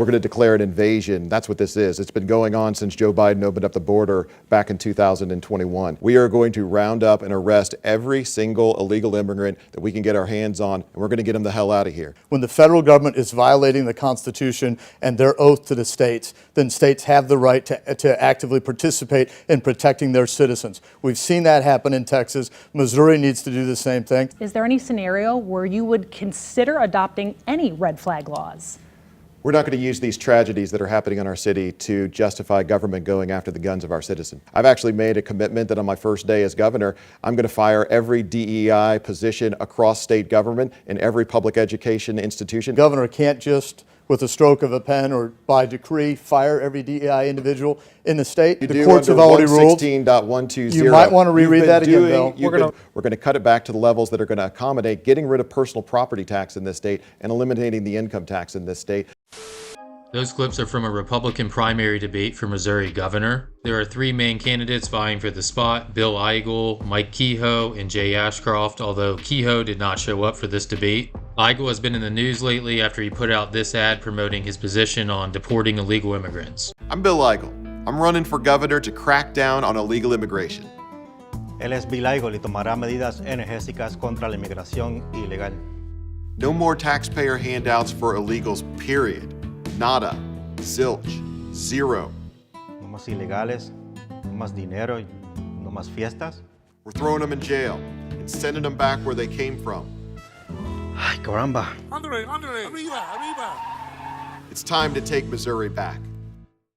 We're going to declare an invasion. That's what this is. It's been going on since Joe Biden opened up the border back in 2021. We are going to round up and arrest every single illegal immigrant that we can get our hands on, and we're going to get them the hell out of here. When the federal government is violating the Constitution and their oath to the states, then states have the right to actively participate in protecting their citizens. We've seen that happen in Texas. Missouri needs to do the same thing. Is there any scenario where you would consider adopting any red flag laws? We're not going to use these tragedies that are happening in our city to justify government going after the guns of our citizens. I've actually made a commitment that on my first day as governor, I'm going to fire every DEI position across state government in every public education institution. The governor can't just, with a stroke of a pen or by decree, fire every DEI individual in the state. The courts have already ruled. 116.120. You might want to reread that again, Bill. We're going to cut it back to the levels that are going to accommodate getting rid of personal property tax in this state and eliminating the income tax in this state. Those clips are from a Republican primary debate for Missouri governor. There are three main candidates vying for the spot: Bill Eigel, Mike Kehoe, and Jay Ashcroft, although Kehoe did not show up for this debate. Eigel has been in the news lately after he put out this ad promoting his position on deporting illegal immigrants. I'm Bill Eigel. I'm running for governor to crack down on illegal immigration. Él es Bill Eigel y tomará medidas enérgicas contra la inmigración ilegal. No more taxpayer handouts for illegals, period. Nada. Zilch. Zero. No más ilegales, no más dinero, no más fiestas. We're throwing them in jail and sending them back where they came from. Ay, caramba. Arriba. It's time to take Missouri back.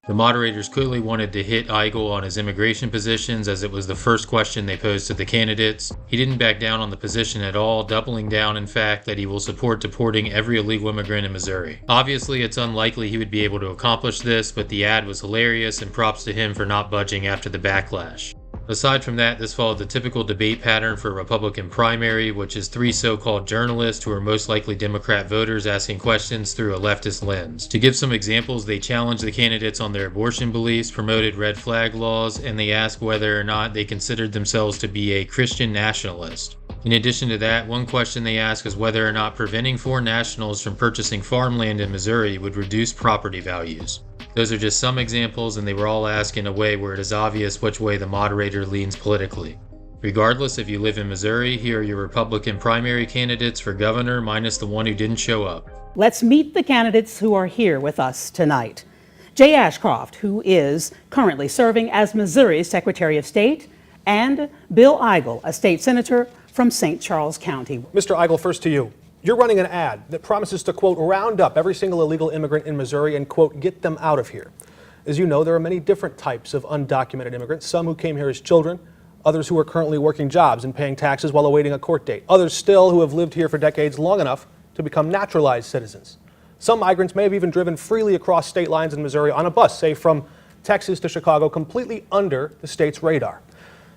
The moderators clearly wanted to hit Eigel on his immigration positions, as it was the first question they posed to the candidates. He didn't back down on the position at all, doubling down, in fact, that he will support deporting every illegal immigrant in Missouri. Obviously, it's unlikely he would be able to accomplish this, but the ad was hilarious, and props to him for not budging after the backlash. Aside from that, this followed the typical debate pattern for a Republican primary, which is three so-called journalists who are most likely Democrat voters asking questions through a leftist lens. To give some examples, they challenged the candidates on their abortion beliefs, promoted red flag laws, and they asked whether or not they considered themselves to be a Christian nationalist. In addition to that, one question they asked is whether or not preventing foreign nationals from purchasing farmland in Missouri would reduce property values. Those are just some examples, and they were all asked in a way where it is obvious which way the moderator leans politically. Regardless, if you live in Missouri, here are your Republican primary candidates for governor, minus the one who didn't show up. Let's meet the candidates who are here with us tonight. Jay Ashcroft, who is currently serving as Missouri's Secretary of State, and Bill Eigel, a state senator from St. Charles County. Mr. Eigel, first to you. You're running an ad that promises to, quote, round up every single illegal immigrant in Missouri and, quote, get them out of here. As you know, there are many different types of undocumented immigrants, some who came here as children, others who are currently working jobs and paying taxes while awaiting a court date, others still who have lived here for decades long enough to become naturalized citizens. Some migrants may have even driven freely across state lines in Missouri on a bus, say from Texas to Chicago, completely under the state's radar.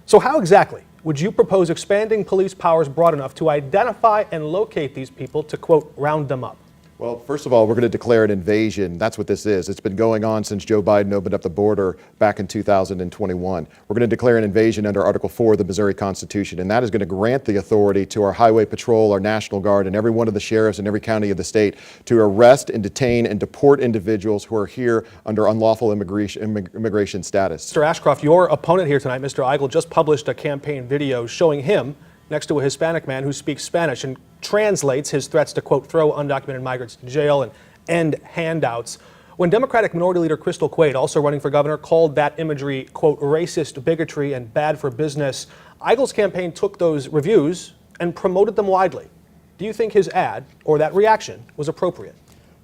So how exactly would you propose expanding police powers broad enough to identify and locate these people to, quote, round them up? Well, first of all, we're going to declare an invasion. That's what this is. It's been going on since Joe Biden opened up the border back in 2021. We're going to declare an invasion under Article 4 of the Missouri Constitution, and that is going to grant the authority to our Highway Patrol, our National Guard, and every one of the sheriffs in every county of the state to arrest and detain and deport individuals who are here under unlawful immigration status. Mr. Ashcroft, your opponent here tonight, Mr. Eigel, just published a campaign video showing him next to a Hispanic man who speaks Spanish and translates his threats to, quote, throw undocumented migrants to jail and end handouts. When Democratic Minority Leader Crystal Quaid, also running for governor, called that imagery, quote, racist bigotry and bad for business, Eigel's campaign took those reviews and promoted them widely. Do you think his ad, or that reaction, was appropriate?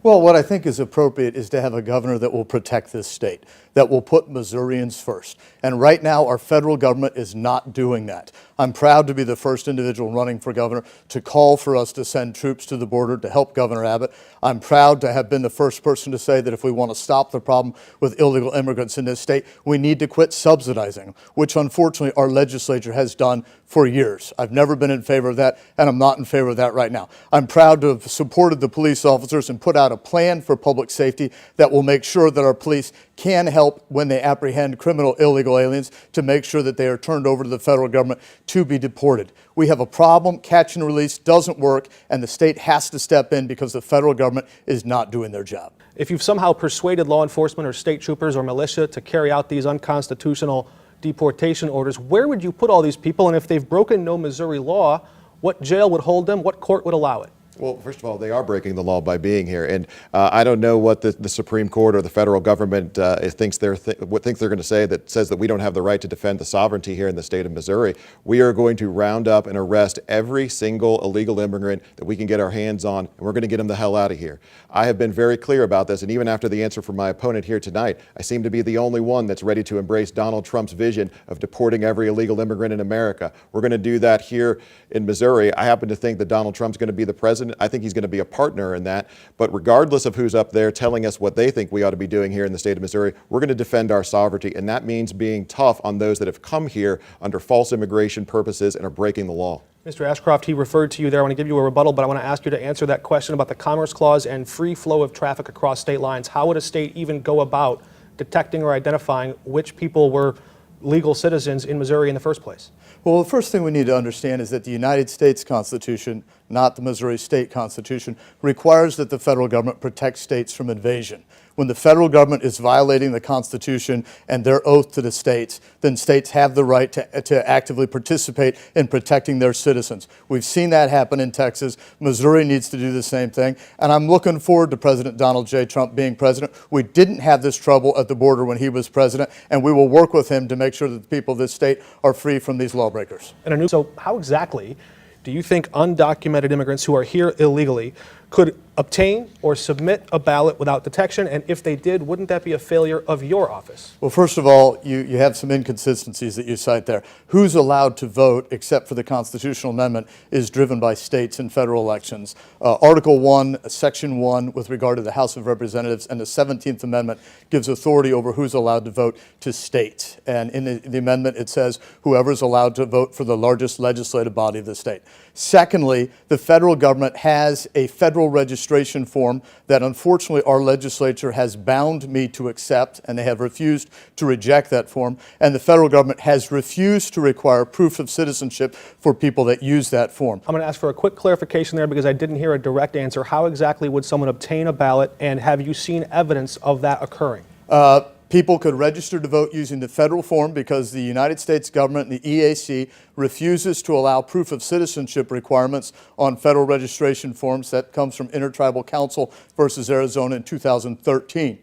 Well, what I think is appropriate is to have a governor that will protect this state, that will put Missourians first. And right now, our federal government is not doing that. I'm proud to be the first individual running for governor to call for us to send troops to the border to help Governor Abbott. I'm proud to have been the first person to say that if we want to stop the problem with illegal immigrants in this state, we need to quit subsidizing them, which unfortunately our legislature has done for years. I've never been in favor of that, and I'm not in favor of that right now. I'm proud to have supported the police officers and put out a plan for public safety that will make sure that our police can help when they apprehend criminal illegal aliens to make sure that they are turned over to the federal government to be deported. We have a problem. Catch and release doesn't work, and the state has to step in because the federal government is not doing their job. if you've somehow persuaded law enforcement or state troopers or militia to carry out these unconstitutional deportation orders, where would you put all these people? And if they've broken no Missouri law, what jail would hold them? What court would allow it? Well, first of all, they are breaking the law by being here, and I don't know what the Supreme Court or the federal government thinks they're going to say that says that we don't have the right to defend the sovereignty here in the state of Missouri. We are going to round up and arrest every single illegal immigrant that we can get our hands on, and we're going to get them the hell out of here. I have been very clear about this, and even after the answer from my opponent here tonight, I seem to be the only one that's ready to embrace Donald Trump's vision of deporting every illegal immigrant in America. We're going to do that here in Missouri. I happen to think that Donald Trump's going to be the president. I think he's going to be a partner in that. But regardless of who's up there telling us what they think we ought to be doing here in the state of Missouri, we're going to defend our sovereignty. And that means being tough on those that have come here under false immigration purposes and are breaking the law. Mr. Ashcroft, he referred to you there. I want to give you a rebuttal, but I want to ask you to answer that question about the Commerce Clause and free flow of traffic across state lines. How would a state even go about detecting or identifying which people were legal citizens in Missouri in the first place? Well, the first thing we need to understand is that the United States Constitution, not the Missouri State Constitution, requires that the federal government protect states from invasion. When the federal government is violating the Constitution and their oath to the states, then states have the right to actively participate in protecting their citizens. We've seen that happen in Texas. Missouri needs to do the same thing. And I'm looking forward to President Donald J. Trump being president. We didn't have this trouble at the border when he was president, and we will work with him to make sure that the people of this state are free from these lawbreakers. So how exactly do you think undocumented immigrants who are here illegally could obtain or submit a ballot without detection? And if they did, wouldn't that be a failure of your office? Well, first of all, you have some inconsistencies that you cite there. Who's allowed to vote, except for the constitutional amendment, is driven by states and federal elections. Article 1, Section 1, with regard to the House of Representatives, and the 17th Amendment gives authority over who's allowed to vote to states. And in the amendment, it says whoever is allowed to vote for the largest legislative body of the state. Secondly, the federal government has a federal registration form that unfortunately our legislature has bound me to accept, and they have refused to reject that form. And the federal government has refused to require proof of citizenship for people that use that form. I'm going to ask for a quick clarification there because I didn't hear a direct answer. How exactly would someone obtain a ballot, and have you seen evidence of that occurring? People could register to vote using the federal form because the United States government and the EAC refuses to allow proof of citizenship requirements on federal registration forms. That comes from Intertribal Council versus Arizona in 2013.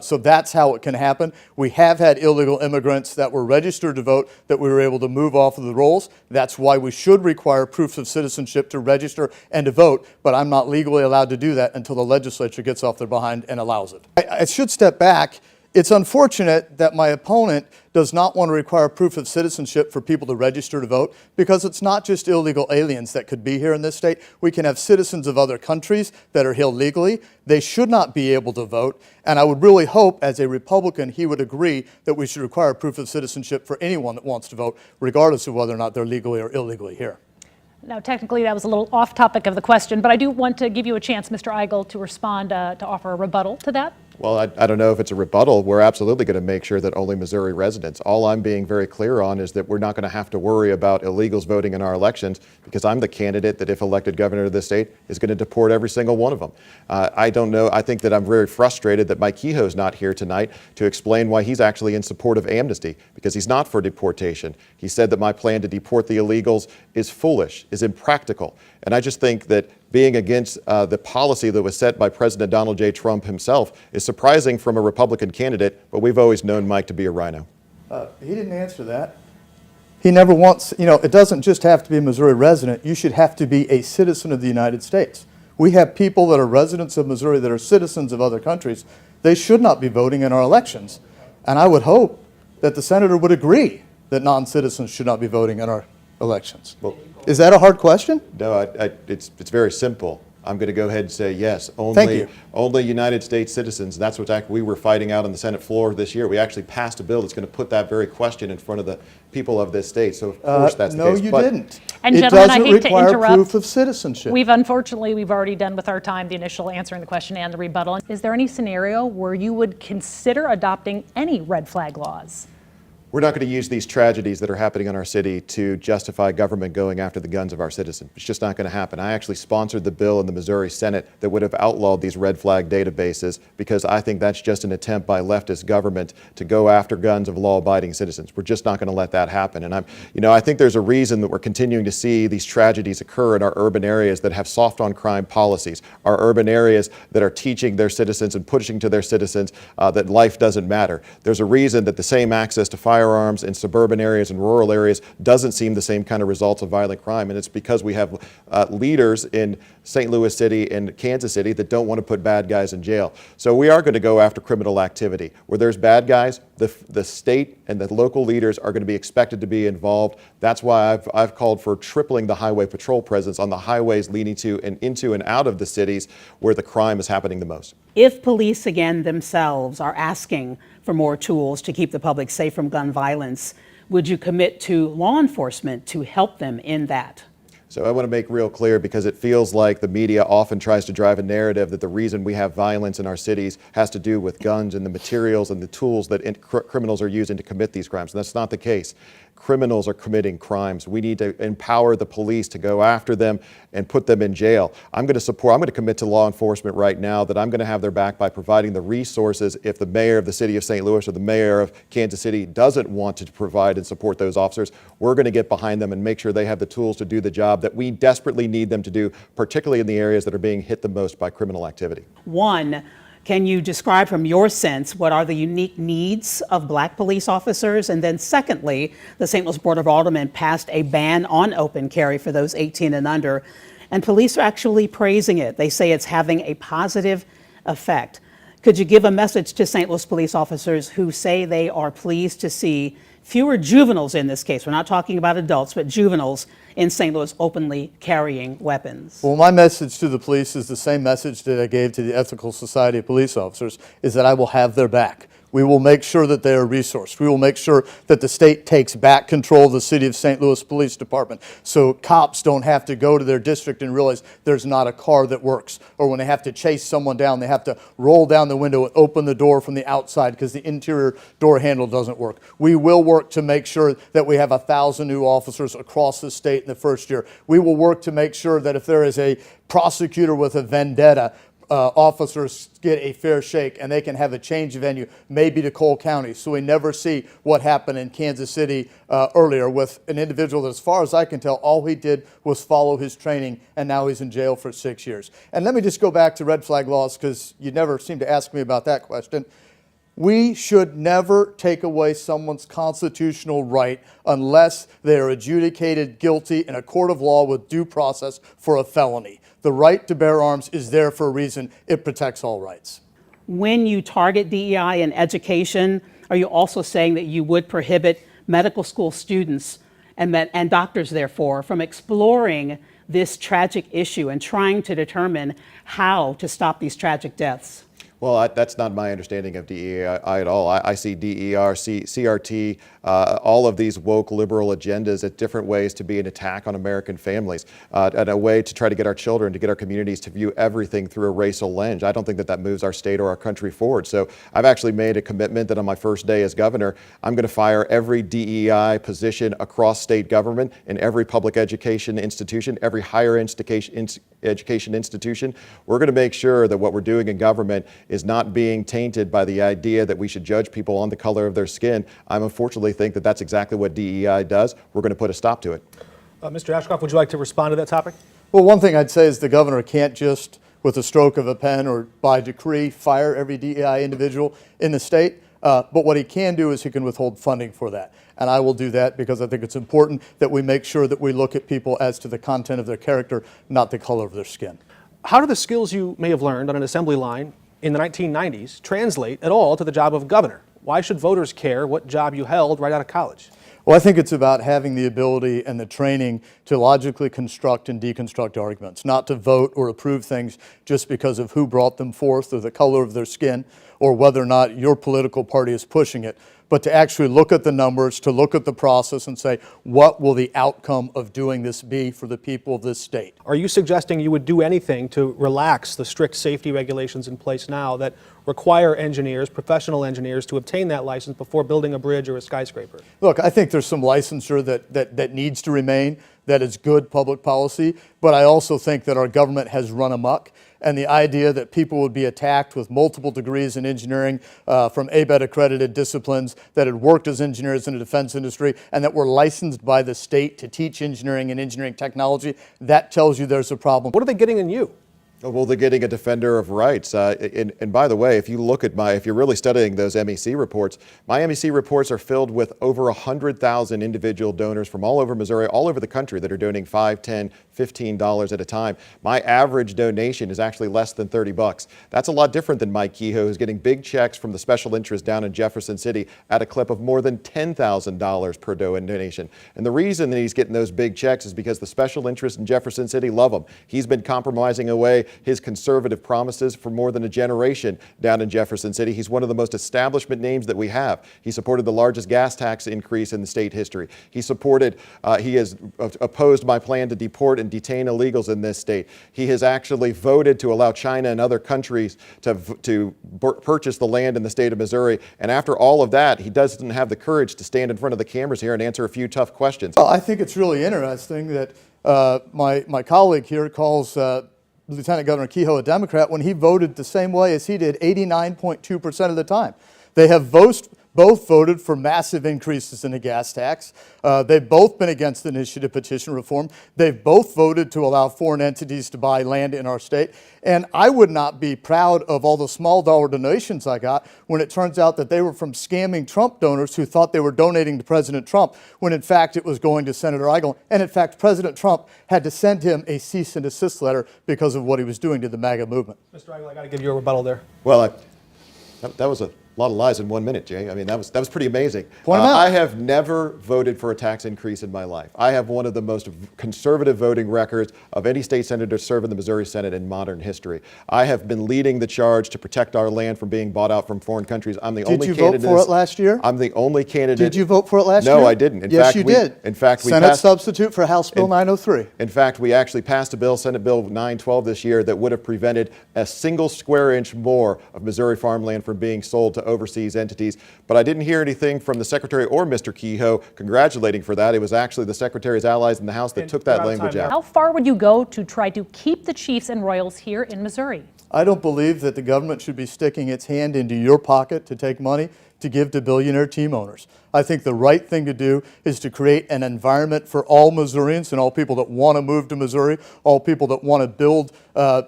So that's how it can happen. We have had illegal immigrants that were registered to vote that we were able to move off of the rolls. That's why we should require proofs of citizenship to register and to vote, but I'm not legally allowed to do that until the legislature gets off their behind and allows it. I should step back. It's unfortunate that my opponent does not want to require proof of citizenship for people to register to vote, because it's not just illegal aliens that could be here in this state. We can have citizens of other countries that are here legally. They should not be able to vote. And I would really hope, as a Republican, he would agree that we should require proof of citizenship for anyone that wants to vote, regardless of whether or not they're legally or illegally here. Now, technically, that was a little off topic of the question, but I do want to give you a chance, Mr. Eigel, to respond, to offer a rebuttal to that. Well, I don't know if it's a rebuttal. We're absolutely going to make sure that only Missouri residents. All I'm being very clear on is that we're not going to have to worry about illegals voting in our elections, because I'm the candidate that, if elected governor of this state, is going to deport every single one of them. I don't know. I think that I'm very frustrated that Mike Kehoe's not here tonight to explain why he's actually in support of amnesty, because he's not for deportation. He said that my plan to deport the illegals is foolish, is impractical. And I just think that being against the policy that was set by President Donald J. Trump himself is surprising from a Republican candidate, but we've always known Mike to be a rhino. He didn't answer that. He never wants, it doesn't just have to be a Missouri resident. You should have to be a citizen of the United States. We have people that are residents of Missouri that are citizens of other countries. They should not be voting in our elections. And I would hope that the senator would agree that non-citizens should not be voting in our elections. Well, is that a hard question? No, it's very simple. I'm going to go ahead and say yes. Thank you. Only United States citizens. That's what we were fighting out on the Senate floor this year. We actually passed a bill that's going to put that very question in front of the people of this state. So of course that's the case. No, you didn't. And it gentlemen, I doesn't hate to require interrupt. proof of citizenship. We've already done with our time the initial answering the question and the rebuttal. Is there any scenario where you would consider adopting any red flag laws? We're not going to use these tragedies that are happening in our city to justify government going after the guns of our citizens. It's just not going to happen. I actually sponsored the bill in the Missouri Senate that would have outlawed these red flag databases because I think that's just an attempt by leftist government to go after guns of law-abiding citizens. We're just not going to let that happen. And I think there's a reason that we're continuing to see these tragedies occur in our urban areas that have soft on crime policies, our urban areas that are teaching their citizens and pushing to their citizens that life doesn't matter. There's a reason that the same access to firearms in suburban areas and rural areas doesn't seem the same kind of results of violent crime, and it's because we have leaders in St. Louis City and Kansas City that don't want to put bad guys in jail. So we are going to go after criminal activity. Where there's bad guys, the state and the local leaders are going to be expected to be involved. That's why I've called for tripling the highway patrol presence on the highways leading to and into and out of the cities where the crime is happening the most. If police again themselves are asking for more tools to keep the public safe from gun violence, would you commit to law enforcement to help them in that? So I want to make real clear, because it feels like the media often tries to drive a narrative that the reason we have violence in our cities has to do with guns and the materials and the tools that criminals are using to commit these crimes. And that's not the case. Criminals are committing crimes. We need to empower the police to go after them and put them in jail. I'm going to commit to law enforcement right now that I'm going to have their back by providing the resources if the mayor of the city of St. Louis or the mayor of Kansas City doesn't want to provide and support those officers. We're going to get behind them and make sure they have the tools to do the job that we desperately need them to do, particularly in the areas that are being hit the most by criminal activity. One, can you describe from your sense what are the unique needs of black police officers? And then secondly, the St. Louis Board of Aldermen passed a ban on open carry for those 18 and under, and police are actually praising it. They say it's having a positive effect. Could you give a message to St. Louis police officers who say they are pleased to see fewer juveniles in this case? We're not talking about adults, but juveniles in St. Louis openly carrying weapons. Well, my message to the police is the same message that I gave to the Ethical Society of Police Officers, is that I will have their back. We will make sure that they are resourced. We will make sure that the state takes back control of the City of St. Louis Police Department, so cops don't have to go to their district and realize there's not a car that works. Or when they have to chase someone down, they have to roll down the window and open the door from the outside because the interior door handle doesn't work. We will work to make sure that we have 1,000 new officers across the state in the first year. We will work to make sure that if there is a prosecutor with a vendetta, officers get a fair shake and they can have a change of venue, maybe to Cole County, so we never see what happened in Kansas City earlier with an individual that, as far as I can tell, all he did was follow his training, and now he's in jail for 6 years. And let me just go back to red flag laws, because you never seem to ask me about that question. We should never take away someone's constitutional right unless they are adjudicated guilty in a court of law with due process for a felony. The right to bear arms is there for a reason. It protects all rights. When you target DEI in education, are you also saying that you would prohibit medical school students and doctors, therefore, from exploring this tragic issue and trying to determine how to stop these tragic deaths? Well, that's not my understanding of DEI at all. I see DER, CRT, all of these woke liberal agendas at different ways to be an attack on American families, and a way to try to get our children, to get our communities to view everything through a racial lens. I don't think that moves our state or our country forward. So I've actually made a commitment that on my first day as governor, I'm going to fire every DEI position across state government in every public education institution, every higher education institution. We're going to make sure that what we're doing in government is not being tainted by the idea that we should judge people on the color of their skin. I unfortunately think that that's exactly what DEI does. We're going to put a stop to it. Mr. Ashcroft, would you like to respond to that topic? Well, one thing I'd say is the governor can't just, with a stroke of a pen or by decree, fire every DEI individual in the state. But what he can do is he can withhold funding for that. And I will do that because I think it's important that we make sure that we look at people as to the content of their character, not the color of their skin. How do the skills you may have learned on an assembly line in the 1990s translate at all to the job of governor? Why should voters care what job you held right out of college? Well, I think it's about having the ability and the training to logically construct and deconstruct arguments, not to vote or approve things just because of who brought them forth or the color of their skin or whether or not your political party is pushing it, but to actually look at the numbers, to look at the process and say, what will the outcome of doing this be for the people of this state? Are you suggesting you would do anything to relax the strict safety regulations in place now that require engineers, professional engineers, to obtain that license before building a bridge or a skyscraper? Look, I think there's some licensure that needs to remain, that is good public policy, but I also think that our government has run amok. And the idea that people would be attacked with multiple degrees in engineering from ABET accredited disciplines, that had worked as engineers in the defense industry, and that were licensed by the state to teach engineering and engineering technology, that tells you there's a problem. What are they getting in you? Well, they're getting a defender of rights. And by the way, if you look at if you're really studying those MEC reports, my MEC reports are filled with over 100,000 individual donors from all over Missouri, all over the country that are donating $5, $10, $15 at a time. My average donation is actually less than $30. That's a lot different than Mike Kehoe, who's getting big checks from the special interest down in Jefferson City at a clip of more than $10,000 per donation. And the reason that he's getting those big checks is because the special interest in Jefferson City love him. He's been compromising away his conservative promises for more than a generation down in Jefferson City. He's one of the most establishment names that we have. He supported the largest gas tax increase in the state history. He has opposed my plan to deport and detain illegals in this state. He has actually voted to allow China and other countries to purchase the land in the state of Missouri. And after all of that, he doesn't have the courage to stand in front of the cameras here and answer a few tough questions. Well, I think it's really interesting that my colleague here calls Lieutenant Governor Kehoe a Democrat when he voted the same way as he did 89.2% of the time. They have both voted for massive increases in the gas tax. They've both been against the initiative petition reform. They've both voted to allow foreign entities to buy land in our state. And I would not be proud of all the small dollar donations I got when it turns out that they were from scamming Trump donors who thought they were donating to President Trump when in fact it was going to Senator Eigel. And in fact, President Trump had to send him a cease and desist letter because of what he was doing to the MAGA movement. Mr. Eigel, I got to give you a rebuttal there. Well, that was a lot of lies in 1 minute, Jay. I mean, that was pretty amazing. Point 'em out. I have never voted for a tax increase in my life. I have one of the most conservative voting records of any state senator to serve in the Missouri Senate in modern history. I have been leading the charge to protect our land from being bought out from foreign countries. I'm the only candidate. Did you vote for it last year? I'm the only candidate. Did you vote for it last year? No, I didn't. Yes, you did. In fact, we Senate passed, substitute for House Bill 903. In fact, we actually passed a bill, Senate Bill 912 this year, that would have prevented a single square inch more of Missouri farmland from being sold to overseas entities. But I didn't hear anything from the Secretary or Mr. Kehoe congratulating for that. It was actually the Secretary's allies in the House that took that language out. How far would you go to try to keep the Chiefs and Royals here in Missouri? I don't believe that the government should be sticking its hand into your pocket to take money to give to billionaire team owners. I think the right thing to do is to create an environment for all Missourians and all people that want to move to Missouri, all people that want to build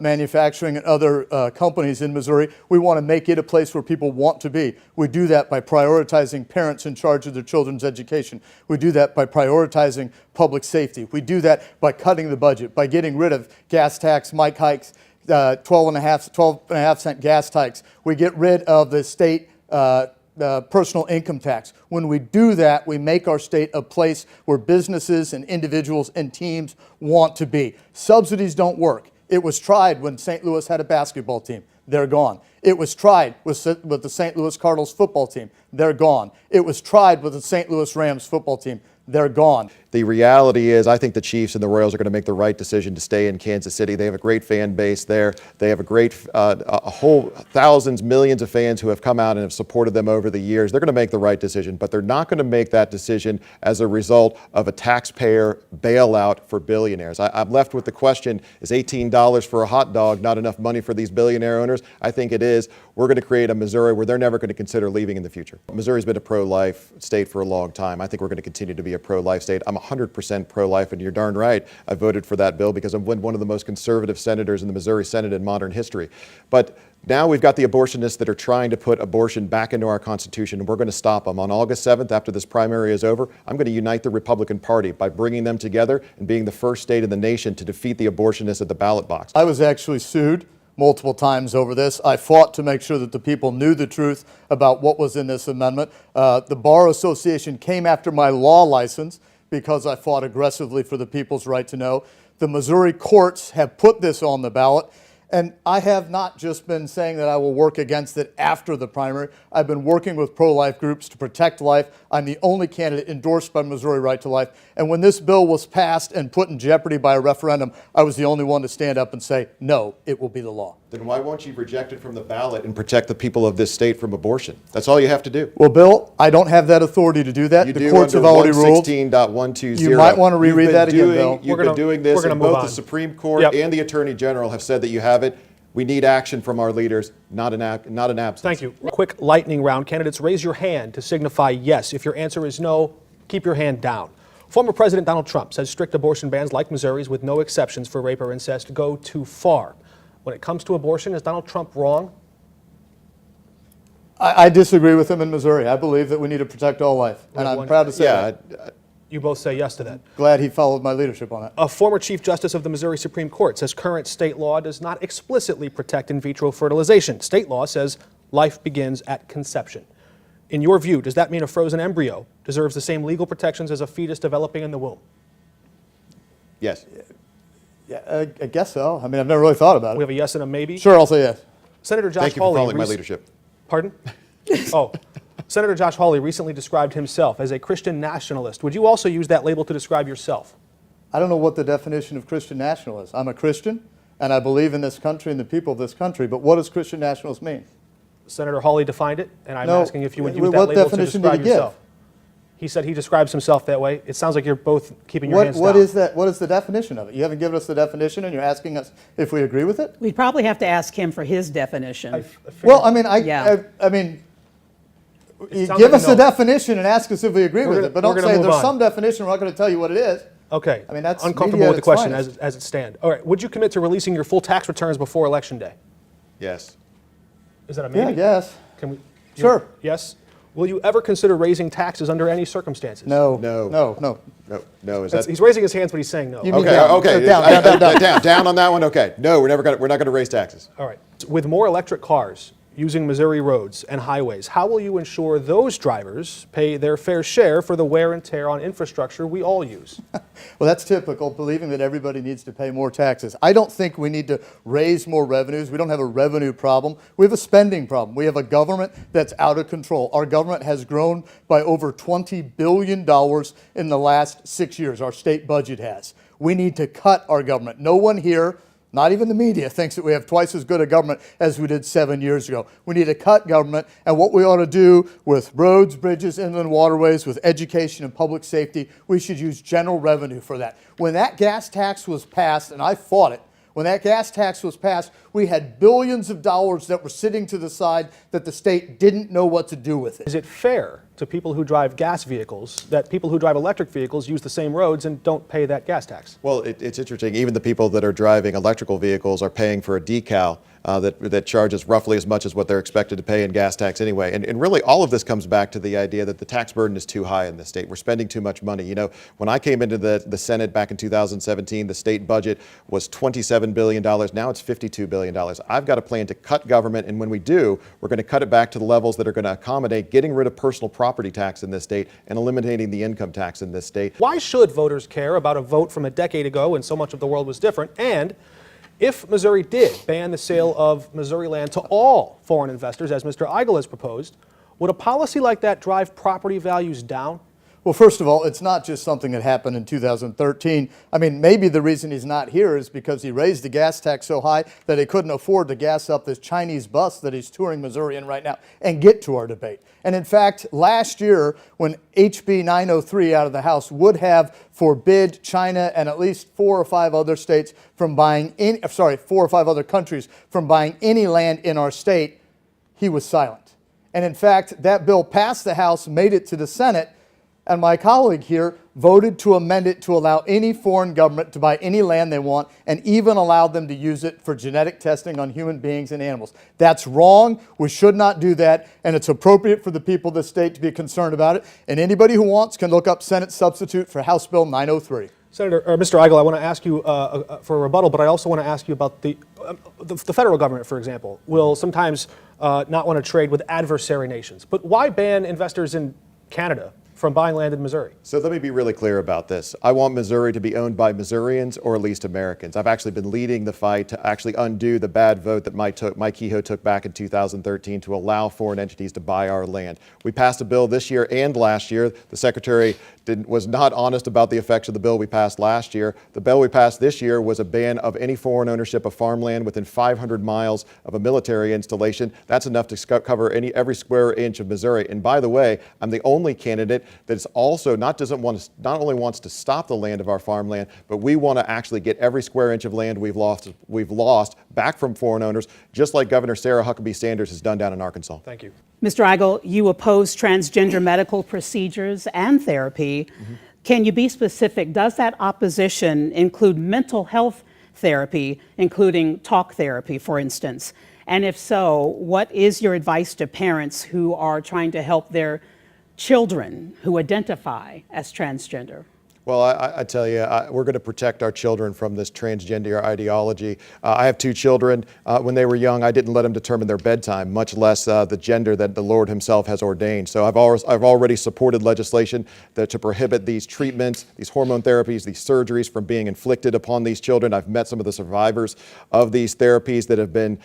manufacturing and other companies in Missouri. We want to make it a place where people want to be. We do that by prioritizing parents in charge of their children's education. We do that by prioritizing public safety. We do that by cutting the budget, by getting rid of gas tax, mic hikes, 12.5 cent gas hikes. We get rid of the state personal income tax. When we do that, we make our state a place where businesses and individuals and teams want to be. Subsidies don't work. It was tried when St. Louis had a basketball team. They're gone. It was tried with the St. Louis Cardinals football team. They're gone. It was tried with the St. Louis Rams football team. They're gone. The reality is, I think the Chiefs and the Royals are going to make the right decision to stay in Kansas City. They have a great fan base there. They have a whole thousands, millions of fans who have come out and have supported them over the years. They're going to make the right decision, but they're not going to make that decision as a result of a taxpayer bailout for billionaires. I'm left with the question, is $18 for a hot dog not enough money for these billionaire owners? I think it is. We're going to create a Missouri where they're never going to consider leaving in the future. Missouri's been a pro-life state for a long time. I think we're going to continue to be a pro-life state. I'm 100% pro-life, and you're darn right I voted for that bill because I'm one of the most conservative senators in the Missouri Senate in modern history. But now we've got the abortionists that are trying to put abortion back into our Constitution, and we're going to stop them. On August 7th, after this primary is over, I'm going to unite the Republican Party by bringing them together and being the first state in the nation to defeat the abortionists at the ballot box. I was actually sued multiple times over this. I fought to make sure that the people knew the truth about what was in this amendment. The Bar Association came after my law license because I fought aggressively for the people's right to know. The Missouri courts have put this on the ballot, And I have not just been saying that I will work against it after the primary. I've been working with pro-life groups to protect life. I'm the only candidate endorsed by Missouri Right to Life. And when this bill was passed and put in jeopardy by a referendum, I was the only one to stand up and say, no, it will be the law. Then why won't you reject it from the ballot and protect the people of this state from abortion? That's all you have to do. Well, Bill, I don't have that authority to do that. You The do courts under have already ruled. 116.120. You might want to reread that again, Bill. You've been doing this, and both the Supreme Court Yep. and the Attorney General have said that you have it. We need action from our leaders, not an absence. Thank you. Quick lightning round. Candidates, raise your hand to signify yes. If your answer is no, keep your hand down. Former President Donald Trump says strict abortion bans like Missouri's with no exceptions for rape or incest go too far. When it comes to abortion, is Donald Trump wrong? I disagree with him in Missouri. I believe that we need to protect all life. And I'm proud to say that. You both say yes to that. Glad he followed my leadership on that. A former Chief Justice of the Missouri Supreme Court says current state law does not explicitly protect in vitro fertilization. State law says life begins at conception. In your view, does that mean a frozen embryo deserves the same legal protections as a fetus developing in the womb? Yes. Yeah, I guess so. I mean, I've never really thought about We it. have a yes and a maybe. Sure, I'll say yes. Senator Josh Thank you for Hawley. following my leadership. Pardon? Oh. Senator Josh Hawley recently described himself as a Christian nationalist. Would you also use that label to describe yourself? I don't know what the definition of Christian national is. I'm a Christian, and I believe in this country and the people of this country, but what does Christian nationalist mean? Senator Hawley defined it, and I'm No, asking if you would use what that label to definition did describe he give? yourself. He said he describes himself that way. It sounds like you're both keeping your hands What down. is that? What is the definition of it? You haven't given us the definition, and you're asking us if we agree with it? We'd probably have to ask him for his definition. Well, I mean, Yeah. I mean, you sounds give like us a the no. definition and ask us if we agree with gonna- it, but we're don't gonna say move there's on. some definition, we're not going to tell you what it is. Okay. I mean, that's uncomfortable media with the at its question finest. as it stands. All right. Would you commit to releasing your full tax returns before Election Day? Yes. Is that a Yeah, maybe? yes. Can we? Sure. Yes. Will you ever consider raising taxes under any circumstances? No. No. No. No. No. Is that? He's raising his hands, but he's saying no. You mean Okay. down. Okay. Down on that one. Okay. No, we're not going to raise taxes. All right. With more electric cars using Missouri roads and highways, how will you ensure those drivers pay their fair share for the wear and tear on infrastructure we all use? Well, that's typical, believing that everybody needs to pay more taxes. I don't think we need to raise more revenues. We don't have a revenue problem. We have a spending problem. We have a government that's out of control. Our government has grown by over $20 billion in the last 6 years. Our state budget has. We need to cut our government. No one here, not even the media, thinks that we have twice as good a government as we did 7 years ago. We need to cut government, and what we ought to do with roads, bridges, inland waterways, with education and public safety, we should use general revenue for that. When that gas tax was passed, and I fought it, when that gas tax was passed, we had billions of dollars that were sitting to the side that the state didn't know what to do with it. Is it fair to people who drive gas vehicles that people who drive electric vehicles use the same roads and don't pay that gas tax? Well, it's interesting. Even the people that are driving electrical vehicles are paying for a decal that charges roughly as much as what they're expected to pay in gas tax anyway. And really, all of this comes back to the idea that the tax burden is too high in this state. We're spending too much money. You know, when I came into the Senate back in 2017, the state budget was $27 billion. Now it's $52 billion. I've got a plan to cut government, and when we do, we're going to cut it back to the levels that are going to accommodate getting rid of personal property tax in this state and eliminating the income tax in this state. Why should voters care about a vote from a decade ago when so much of the world was different? And if Missouri did ban the sale of Missouri land to all foreign investors, as Mr. Eigel has proposed, would a policy like that drive property values down? Well, first of all, it's not just something that happened in 2013. I mean, maybe the reason he's not here is because he raised the gas tax so high that he couldn't afford to gas up this Chinese bus that he's touring Missouri in right now and get to our debate. And in fact, last year, when HB 903 out of the House would have forbid China and at least 4 or 5 other states from buying any, 4 or 5 other countries from buying any land in our state, he was silent. And in fact, that bill passed the House, made it to the Senate, and my colleague here voted to amend it to allow any foreign government to buy any land they want and even allow them to use it for genetic testing on human beings and animals. That's wrong. We should not do that, and it's appropriate for the people of the state to be concerned about it. And anybody who wants can look up Senate substitute for House Bill 903. Mr. Eigel, I want to ask you for a rebuttal, but I also want to ask you about the federal government, for example, will sometimes not want to trade with adversary nations. But why ban investors in Canada from buying land in Missouri? So let me be really clear about this. I want Missouri to be owned by Missourians or at least Americans. I've actually been leading the fight to actually undo the bad vote that Mike Kehoe took back in 2013 to allow foreign entities to buy our land. We passed a bill this year and last year. The Secretary was not honest about the effects of the bill we passed last year. The bill we passed this year was a ban of any foreign ownership of farmland within 500 miles of a military installation. That's enough to cover every square inch of Missouri. And by the way, I'm the only candidate that is also not only wants to stop the land of our farmland, but we want to actually get every square inch of land we've lost back from foreign owners, just like Governor Sarah Huckabee Sanders has done down in Arkansas. Thank you. Mr. Eigel, you oppose transgender medical procedures and therapy. Can you be specific? Does that opposition include mental health therapy, including talk therapy, for instance? And if so, what is your advice to parents who are trying to help their children who identify as transgender? Well, I tell you, we're going to protect our children from this transgender ideology. I have two children. When they were young, I didn't let them determine their bedtime, much less the gender that the Lord himself has ordained. So I've already supported legislation to prohibit these treatments, these hormone therapies, these surgeries from being inflicted upon these children. I've met some of the survivors of these therapies that have been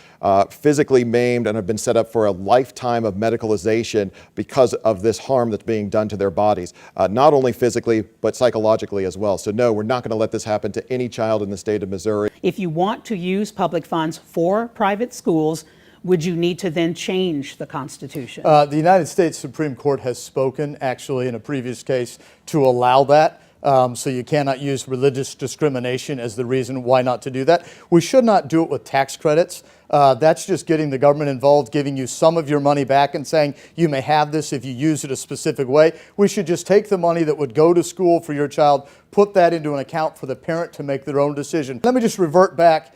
physically maimed and have been set up for a lifetime of medicalization because of this harm that's being done to their bodies, not only physically, but psychologically as well. So no, we're not going to let this happen to any child in the state of Missouri. If you want to use public funds for private schools, would you need to then change the Constitution? The United States Supreme Court has spoken, actually, in a previous case, to allow that. So you cannot use religious discrimination as the reason why not to do that. We should not do it with tax credits. That's just getting the government involved, giving you some of your money back and saying you may have this if you use it a specific way. We should just take the money that would go to school for your child, put that into an account for the parent to make their own decision. Let me just revert back.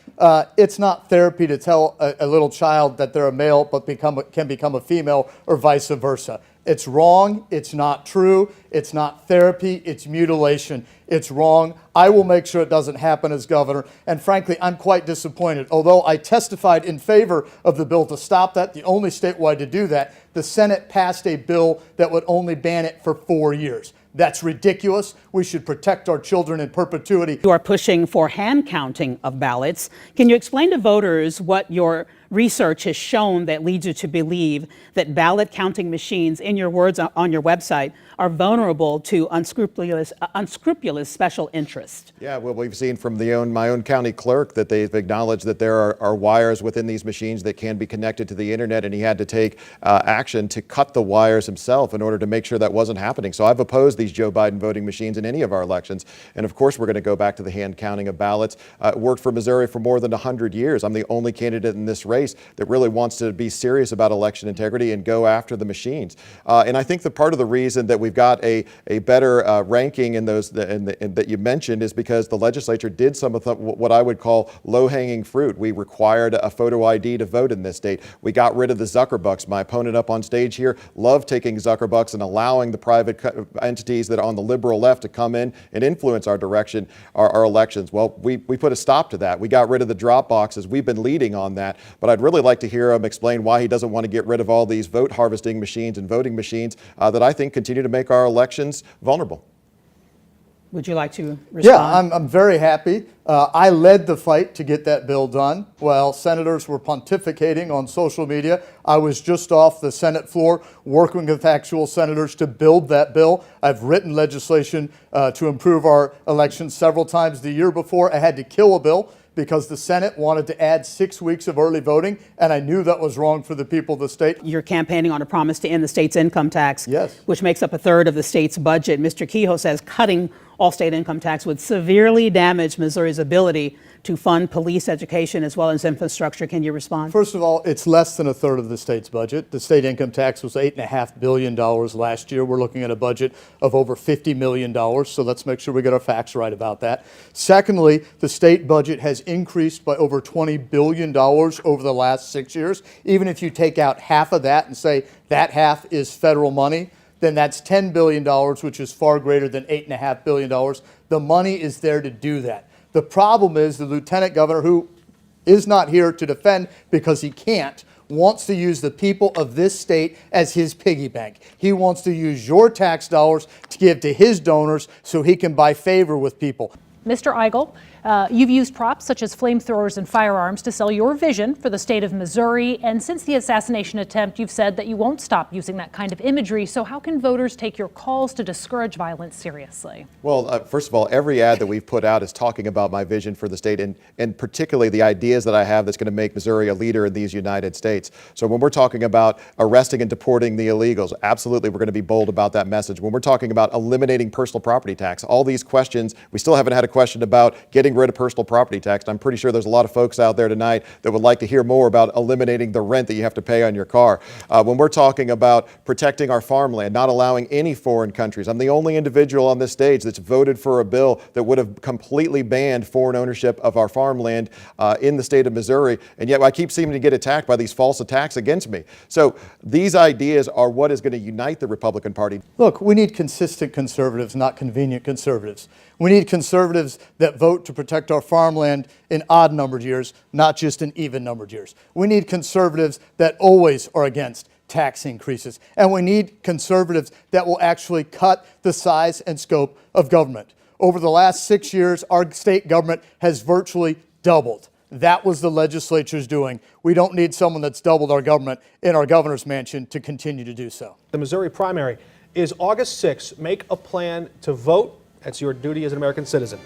It's not therapy to tell a little child that they're a male but can become a female or vice versa. It's wrong, it's not true, it's not therapy, it's mutilation. It's wrong. I will make sure it doesn't happen as governor. And frankly, I'm quite disappointed. Although I testified in favor of the bill to stop that, the only statewide to do that, the Senate passed a bill that would only ban it for 4 years. That's ridiculous. We should protect our children in perpetuity. You are pushing for hand counting of ballots. Can you explain to voters what your research has shown that leads you to believe that ballot counting machines, in your words on your website, are vulnerable to unscrupulous special interest? Yeah, well, we've seen from my own county clerk that they've acknowledged that there are wires within these machines that can be connected to the internet, and he had to take action to cut the wires himself in order to make sure that wasn't happening. So I've opposed these Joe Biden voting machines in any of our elections. And of course, we're going to go back to the hand counting of ballots. Worked for Missouri for more than 100 years. I'm the only candidate in this race that really wants to be serious about election integrity and go after the machines. And I think that part of the reason that we've got a better ranking in those that you mentioned is because the legislature did some of what I would call low-hanging fruit. We required a photo ID to vote in this state. We got rid of the Zuckerbucks. My opponent up on stage here loved taking Zuckerbucks and allowing the private entities that are on the liberal left to come in and influence our direction, our elections. Well, we put a stop to that. We got rid of the drop boxes. We've been leading on that, but I'd really like to hear him explain why he doesn't want to get rid of all these vote harvesting machines and voting machines that I think continue to make our elections vulnerable. Would you like to respond? Yeah, I'm very happy. I led the fight to get that bill done. While senators were pontificating on social media, I was just off the Senate floor working with actual senators to build that bill. I've written legislation to improve our elections several times. The year before, I had to kill a bill because the Senate wanted to add 6 weeks of early voting, and I knew that was wrong for the people of the state. You're campaigning on a promise to end the state's income tax, yes, which makes up a third of the state's budget. Mr. Kehoe says cutting all state income tax would severely damage Missouri's ability to fund police education as well as infrastructure. Can you respond? First of all, it's less than a third of the state's budget. The state income tax was $8.5 billion last year. We're looking at a budget of over $50 million, so let's make sure we get our facts right about that. Secondly, the state budget has increased by over $20 billion over the last 6 years. Even if you take out half of that and say that half is federal money, then that's $10 billion, which is far greater than $8.5 billion. The money is there to do that. The problem is the lieutenant governor, who is not here to defend because he can't, wants to use the people of this state as his piggy bank. He wants to use your tax dollars to give to his donors so he can buy favor with people. Mr. Eigel, you've used props such as flamethrowers and firearms to sell your vision for the state of Missouri. And since the assassination attempt, you've said that you won't stop using that kind of imagery. So how can voters take your calls to discourage violence seriously? Well, first of all, every ad that we've put out is talking about my vision for the state and particularly the ideas that I have that's going to make Missouri a leader in these United States. So when we're talking about arresting and deporting the illegals, absolutely we're going to be bold about that message. When we're talking about eliminating personal property tax, all these questions, we still haven't had a question about getting rid of personal property tax. I'm pretty sure there's a lot of folks out there tonight that would like to hear more about eliminating the rent that you have to pay on your car. When we're talking about protecting our farmland, not allowing any foreign countries, I'm the only individual on this stage that's voted for a bill that would have completely banned foreign ownership of our farmland in the state of Missouri, and yet I keep seeming to get attacked by these false attacks against me. So these ideas are what is going to unite the Republican Party. Look, we need consistent conservatives, not convenient conservatives. We need conservatives that vote to protect our farmland in odd-numbered years, not just in even-numbered years. We need conservatives that always are against tax increases. And we need conservatives that will actually cut the size and scope of government. Over the last 6 years, our state government has virtually doubled. That was the legislature's doing. We don't need someone that's doubled our government in our governor's mansion to continue to do so. The Missouri primary is August 6th. Make a plan to vote. That's your duty as an American citizen.